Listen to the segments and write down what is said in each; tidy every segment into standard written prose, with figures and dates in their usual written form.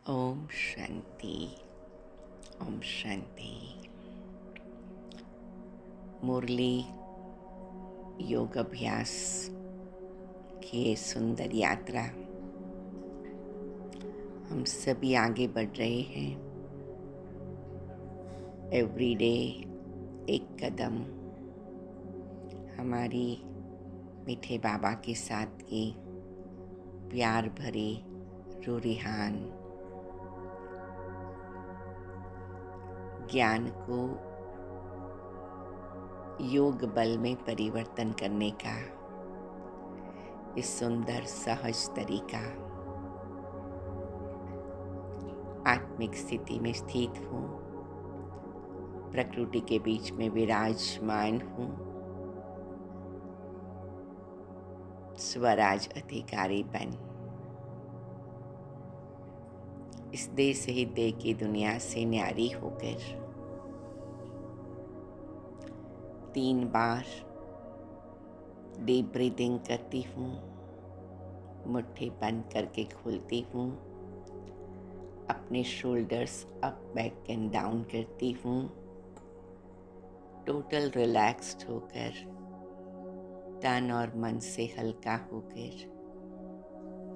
ओम शांति। ओम शांति। मुरली योग अभ्यास की ये सुंदर यात्रा हम सभी आगे बढ़ रहे हैं। एवरीडे एक कदम हमारी मीठे बाबा के साथ की प्यार भरी रूरिहान ज्ञान को योग बल में परिवर्तन करने का इस सुंदर सहज तरीका। आत्मिक स्थिति में स्थित हूँ, प्रकृति के बीच में विराजमान हूँ, स्वराज अधिकारी बन इस देह से ही देह की दुनिया से न्यारी होकर 3 बार डीप ब्रीदिंग करती हूँ, मुट्ठी बंद करके खोलती हूँ, अपने shoulders up back and down करती हूँ, टोटल रिलैक्स्ड होकर तन और मन से हल्का होकर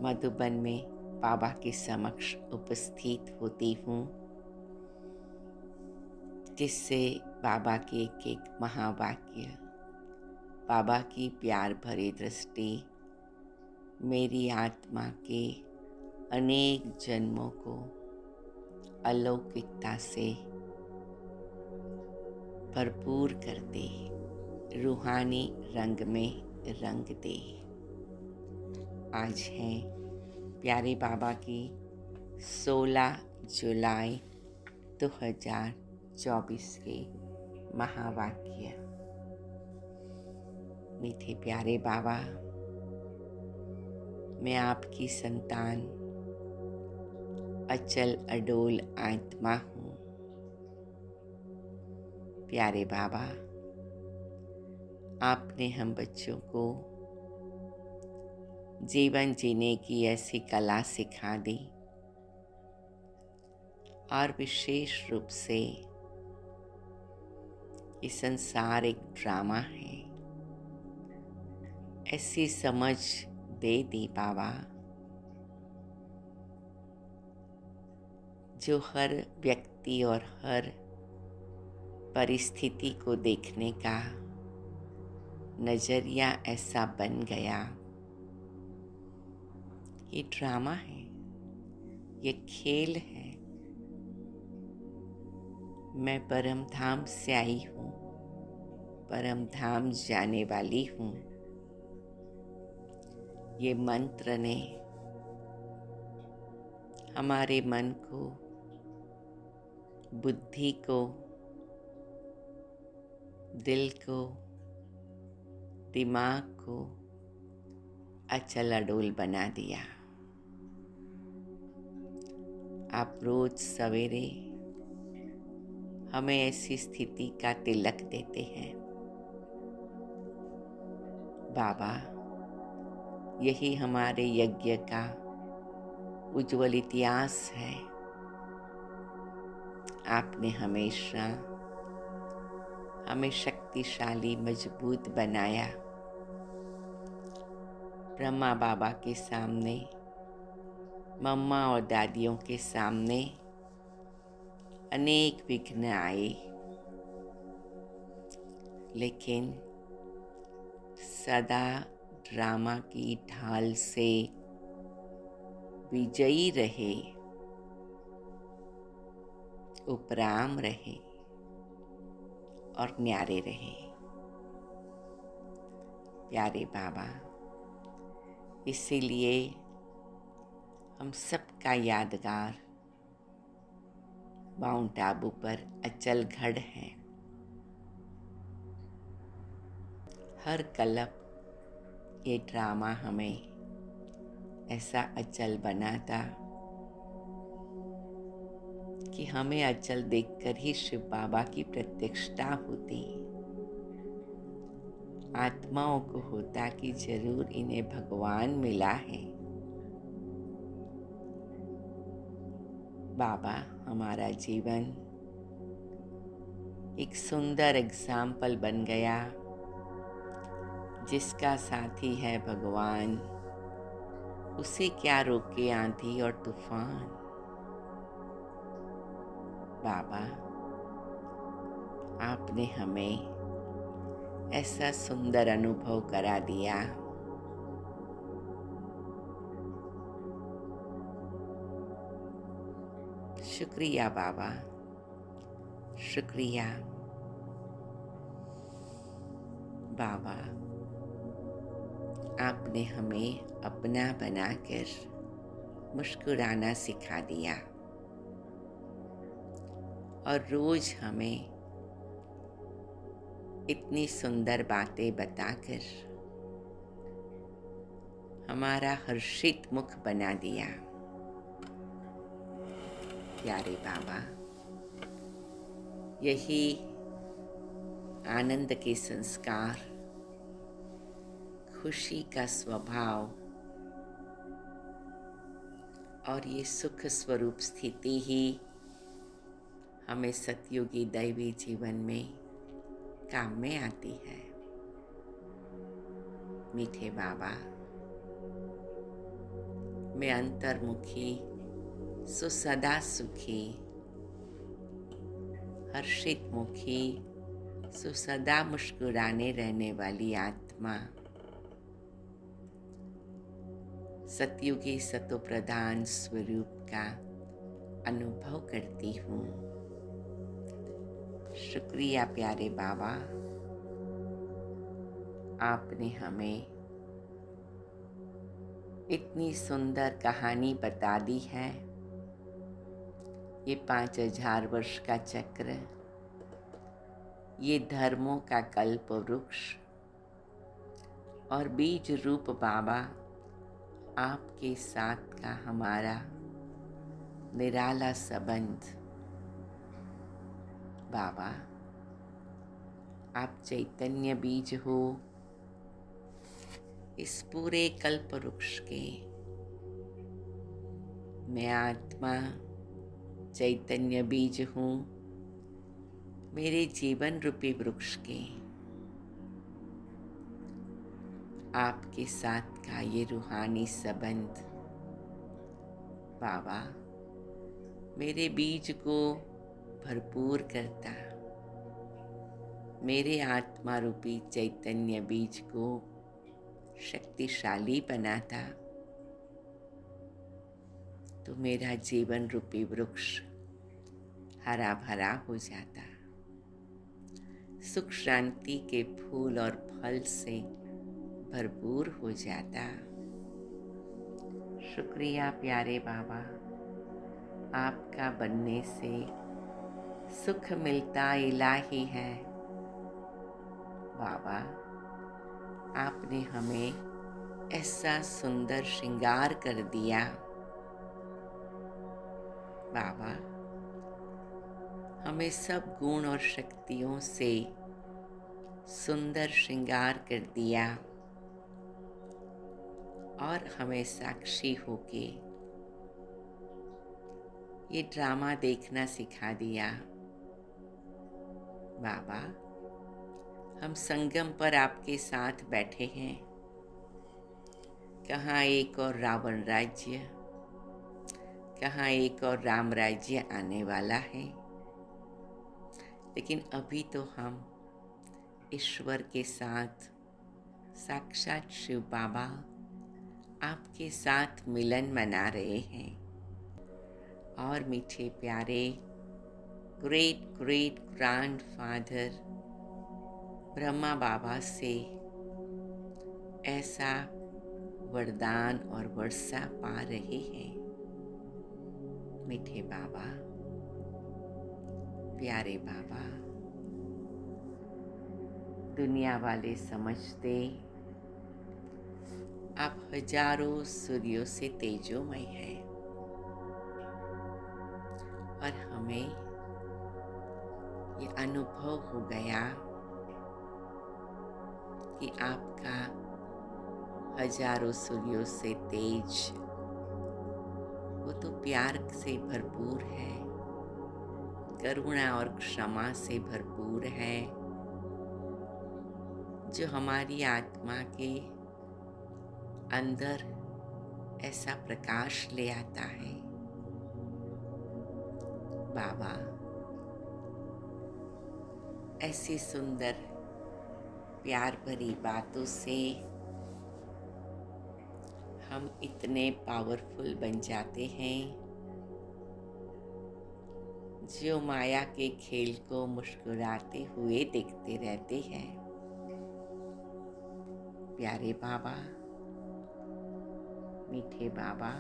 मधुबन में बाबा के समक्ष उपस्थित होती हूँ, जिससे बाबा के एक महावाक्य, बाबा की प्यार भरी दृष्टि मेरी आत्मा के अनेक जन्मों को अलौकिकता से भरपूर कर दे, रूहानी रंग में रंग दे। आज है प्यारे बाबा की 16 जुलाई 2024 के महावाक्य। मीठे प्यारे बाबा, मैं आपकी संतान अचल अडोल आत्मा हूँ। प्यारे बाबा, आपने हम बच्चों को जीवन जीने की ऐसी कला सिखा दी और विशेष रूप से ये संसार एक ड्रामा है, ऐसी समझ दे दी बाबा जो हर व्यक्ति और हर परिस्थिति को देखने का नजरिया ऐसा बन गया। ये ड्रामा है, ये खेल है। मैं परम धाम से आई हूँ, परम धाम जाने वाली हूँ। ये मंत्र ने हमारे मन को, बुद्धि को, दिल को, दिमाग को अचल अडोल बना दिया। आप रोज सवेरे हमें ऐसी स्थिति का तिलक देते हैं। बाबा, यही हमारे यज्ञ का उज्जवल इतिहास है। आपने हमेशा हमें शक्तिशाली मजबूत बनाया। ब्रह्मा बाबा के सामने, मम्मा और दादियों के सामने अनेक विघ्न आए, लेकिन सदा ड्रामा की ढाल से विजयी रहे, उपराम रहे और न्यारे रहे। प्यारे बाबा, इसीलिए हम सबका यादगार माउंट आबू पर अचलगढ़ है। हर कल्प ये ड्रामा हमें ऐसा अचल बनाता कि हमें अचल देखकर ही शिव बाबा की प्रत्यक्षता होती। आत्माओं को होता कि जरूर इन्हें भगवान मिला है। बाबा, हमारा जीवन एक सुंदर एग्जाम्पल बन गया, जिसका साथी है भगवान, उसे क्या रोके आंधी और तूफान। बाबा, आपने हमें ऐसा सुंदर अनुभव करा दिया। शुक्रिया बाबा, शुक्रिया बाबा। आपने हमें अपना बनाकर मुस्कुराना सिखा दिया और रोज हमें इतनी सुंदर बातें बताकर हमारा हर्षित मुख बना दिया। प्यारे बाबा, यही आनंद के संस्कार, खुशी का स्वभाव और ये सुख स्वरूप स्थिति ही हमें सतयुगी दैवी जीवन में काम में आती है। मीठे बाबा, मैं अंतर्मुखी, सुसदा सुखी, हर्षित मुखी, सुसदा मुस्कुराने रहने वाली आत्मा, सतयुगी सतोप्रधान स्वरूप का अनुभव करती हूँ। शुक्रिया प्यारे बाबा, आपने हमें इतनी सुंदर कहानी बता दी है। ये 5000 वर्ष का चक्र, ये धर्मों का कल्प वृक्ष और बीज रूप बाबा, आपके साथ का हमारा निराला संबंध। बाबा, आप चैतन्य बीज हो इस पूरे कल्प वृक्ष के। मैं आत्मा चैतन्य बीज हूँ मेरे जीवन रूपी वृक्ष के। आपके साथ का ये रूहानी संबंध बाबा मेरे बीज को भरपूर करता, मेरे आत्मा रूपी चैतन्य बीज को शक्तिशाली बनाता, तो मेरा जीवन रूपी वृक्ष हरा भरा हो जाता, सुख शांति के फूल और फल से भरपूर हो जाता। शुक्रिया प्यारे बाबा, आपका बनने से सुख मिलता इलाही है। बाबा, आपने हमें ऐसा सुंदर श्रृंगार कर दिया। बाबा, हमें सब गुण और शक्तियों से सुंदर श्रृंगार कर दिया और हमें साक्षी होके ये ड्रामा देखना सिखा दिया। बाबा, हम संगम पर आपके साथ बैठे हैं। कहाँ एक और रावण राज्य, कहाँ एक और राम राज्य आने वाला है, लेकिन अभी तो हम ईश्वर के साथ, साक्षात शिव बाबा आपके साथ मिलन मना रहे हैं। और मीठे प्यारे ग्रेट ग्रेट ग्रैंडफादर ब्रह्मा बाबा से ऐसा वरदान और वर्षा पा रहे हैं। मीठे बाबा, प्यारे बाबा, दुनिया वाले समझते आप हजारों सूर्यों से तेजोमय हैं और हमें ये अनुभव हो गया कि आपका हजारों सूर्यों से तेज वो तो प्यार से भरपूर है, करुणा और क्षमा से भरपूर है, जो हमारी आत्मा के अंदर ऐसा प्रकाश ले आता है। बाबा, ऐसी सुंदर प्यार भरी बातों से हम इतने पावरफुल बन जाते हैं, जो माया के खेल को मुस्कुराते हुए देखते रहते हैं। प्यारे बाबा, मीठे बाबा,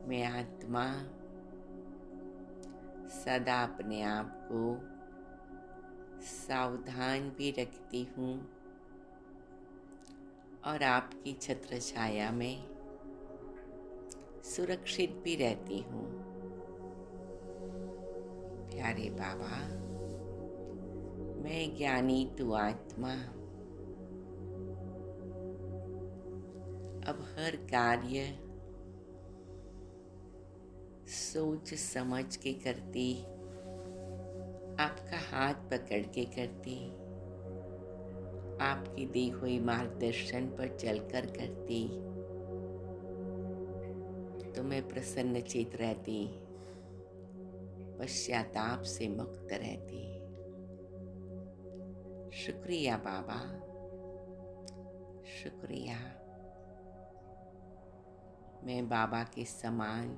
मैं आत्मा सदा अपने आप को सावधान भी रखती हूँ और आपकी छत्र छाया में सुरक्षित भी रहती हूँ। प्यारे बाबा, मैं ज्ञानी तू आत्मा अब हर कार्य सोच समझ के करती, आपका हाथ पकड़ के करती, आपकी दी हुई मार्गदर्शन पर चलकर करती, तो मैं प्रसन्न चित रहती, पश्चाताप से मुक्त रहती। शुक्रिया बाबा, शुक्रिया। मैं बाबा के समान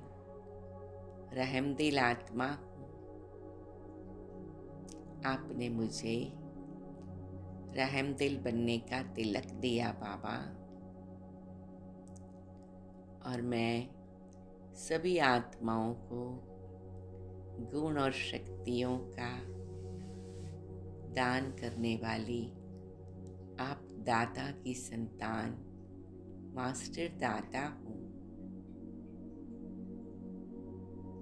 रहमदिल आत्मा हूँ। आपने मुझे रहमदिल बनने का तिलक दिया बाबा, और मैं सभी आत्माओं को गुण और शक्तियों का दान करने वाली आप दाता की संतान, मास्टर दाता हूँ।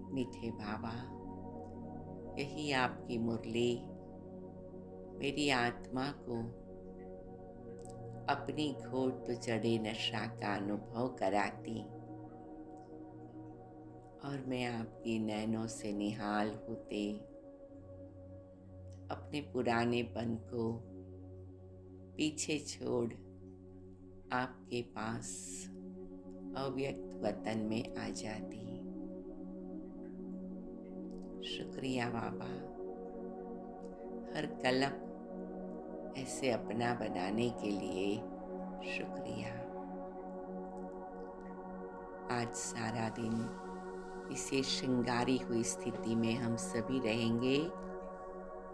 मीठे बाबा, यही आपकी मुरली मेरी आत्मा को अपनी घोट तो चढ़े नशा का अनुभव कराती, और मैं आपकी नैनों से निहाल होते अपने पुरानेपन को पीछे छोड़ आपके पास अव्यक्त वतन में आ जाती। शुक्रिया बाबा, हर कलम ऐसे अपना बनाने के लिए शुक्रिया। आज सारा दिन इसे श्रृंगारी हुई स्थिति में हम सभी रहेंगे।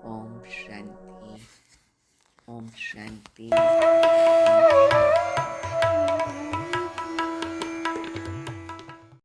ओम शांति, ओम शांति।